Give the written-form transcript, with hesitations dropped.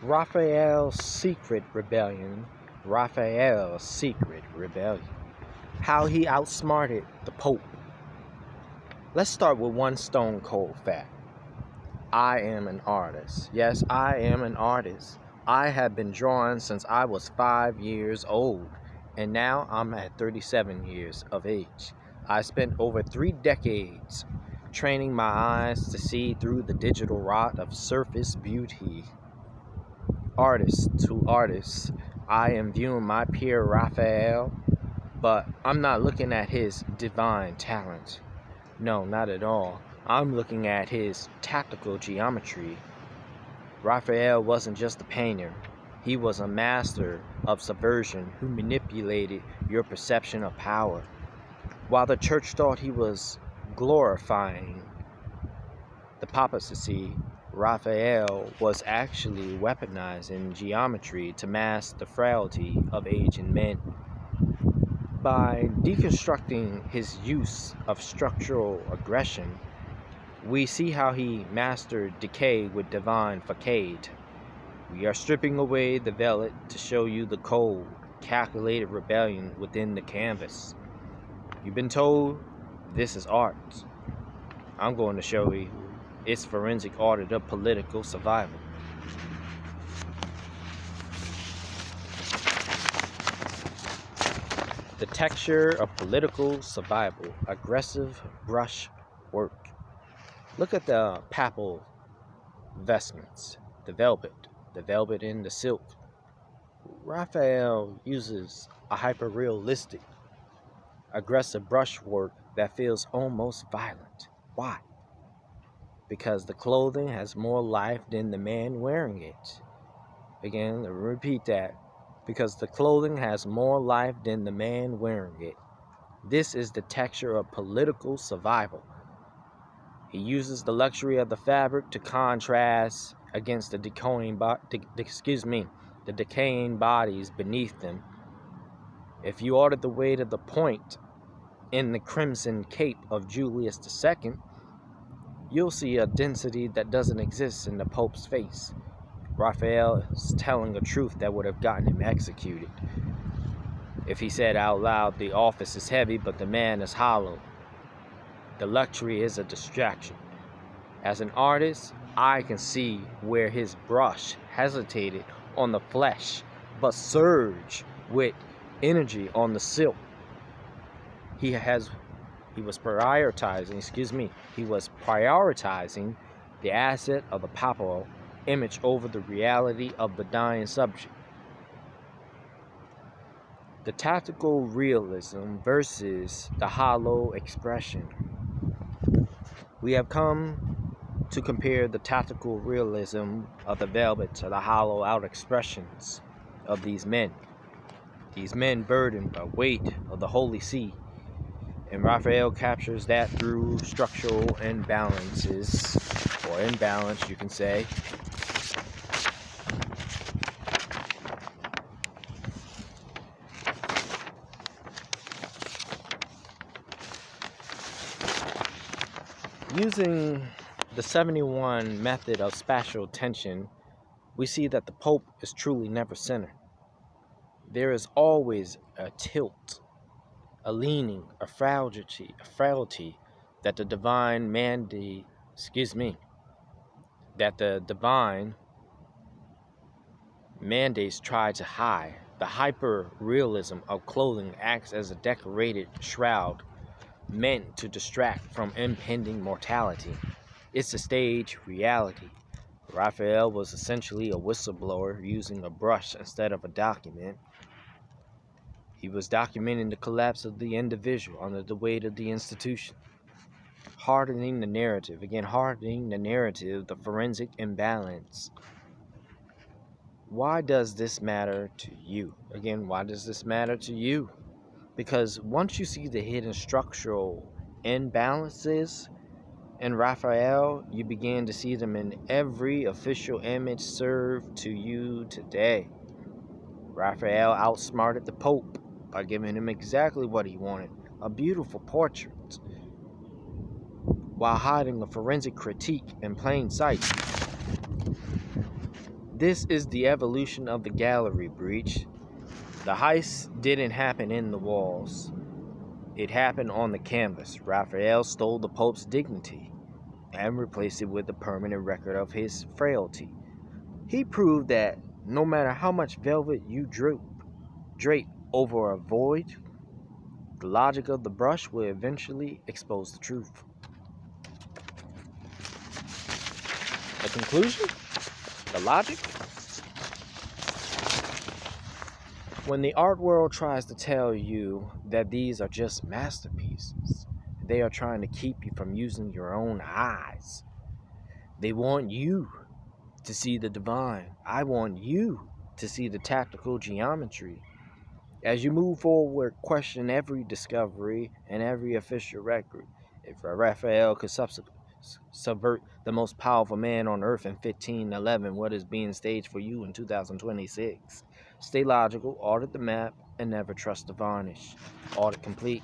Raphael's secret rebellion. Raphael's secret rebellion. How he outsmarted the Pope. Let's start with one stone cold fact. I am an artist. Yes, I am an artist. I have been drawing since I was 5 years old, and now I'm at 37 years of age. I spent over 3 decades training my eyes to see through the digital rot of surface beauty. Artist to artist, I am viewing my peer Raphael, but I'm not looking at his divine talent. No, not at all. I'm looking at his tactical geometry. Raphael wasn't just a painter. He was a master of subversion who manipulated your perception of power. While the church thought he was glorifying the papacy, Raphael was actually weaponizing geometry to mask the frailty of aging men. By deconstructing his use of structural aggression, we see how he mastered decay with divine facade. We are stripping away the velvet to show you the cold, calculated rebellion within the canvas. You've been told this is art. I'm going to show you it's forensic audit of political survival. The texture of political survival, aggressive brush work. Look at the Papal vestments, the velvet in the silk. Raphael uses a hyper-realistic, aggressive brushwork that feels almost violent. Why? Because the clothing has more life than the man wearing it. Again, repeat that. Because the clothing has more life than the man wearing it. This is the texture of political survival. He uses the luxury of the fabric to contrast against the decaying bodies beneath them. If you audit the weight of the point in the crimson cape of Julius II, you'll see a density that doesn't exist in the Pope's face. Raphael is telling a truth that would have gotten him executed. If he said out loud, the office is heavy, but the man is hollow. The luxury is a distraction. As an artist, I can see where his brush hesitated on the flesh, but surged with energy on the silk. He was prioritizing the asset of the Papal image over the reality of the dying subject. The tactical realism versus the hollow expression. We have come to compare the tactical realism of the velvet to the hollow out expressions of these men. These men burdened by weight of the Holy See. And Raphael captures that through structural imbalances, or imbalance, you can say. Using the 71 method of spatial tension, we see that the Pope is truly never centered. There is always a tilt, a leaning, a frailty that the divine mandates try to hide. The hyper-realism of clothing acts as a decorated shroud meant to distract from impending mortality. It's a stage reality. Raphael was essentially a whistleblower using a brush instead of a document. He was documenting the collapse of the individual under the weight of the institution. Hardening the narrative, the forensic imbalance. Why does this matter to you? Again, why does this matter to you? Because once you see the hidden structural imbalances in Raphael, you begin to see them in every official image served to you today. Raphael outsmarted the Pope by giving him exactly what he wanted, a beautiful portrait, while hiding a forensic critique in plain sight. This is the evolution of the gallery breach. The heist didn't happen in the walls. It happened on the canvas. Raphael stole the Pope's dignity and replaced it with a permanent record of his frailty. He proved that no matter how much velvet you drape over a void, the logic of the brush will eventually expose the truth. The conclusion? The logic? When the art world tries to tell you that these are just masterpieces, they are trying to keep you from using your own eyes. They want you to see the divine. I want you to see the tactical geometry. As you move forward, question every discovery and every official record. If Raphael could subvert the most powerful man on earth in 1511, what is being staged for you in 2026? Stay logical, audit the map, and never trust the varnish. Audit complete.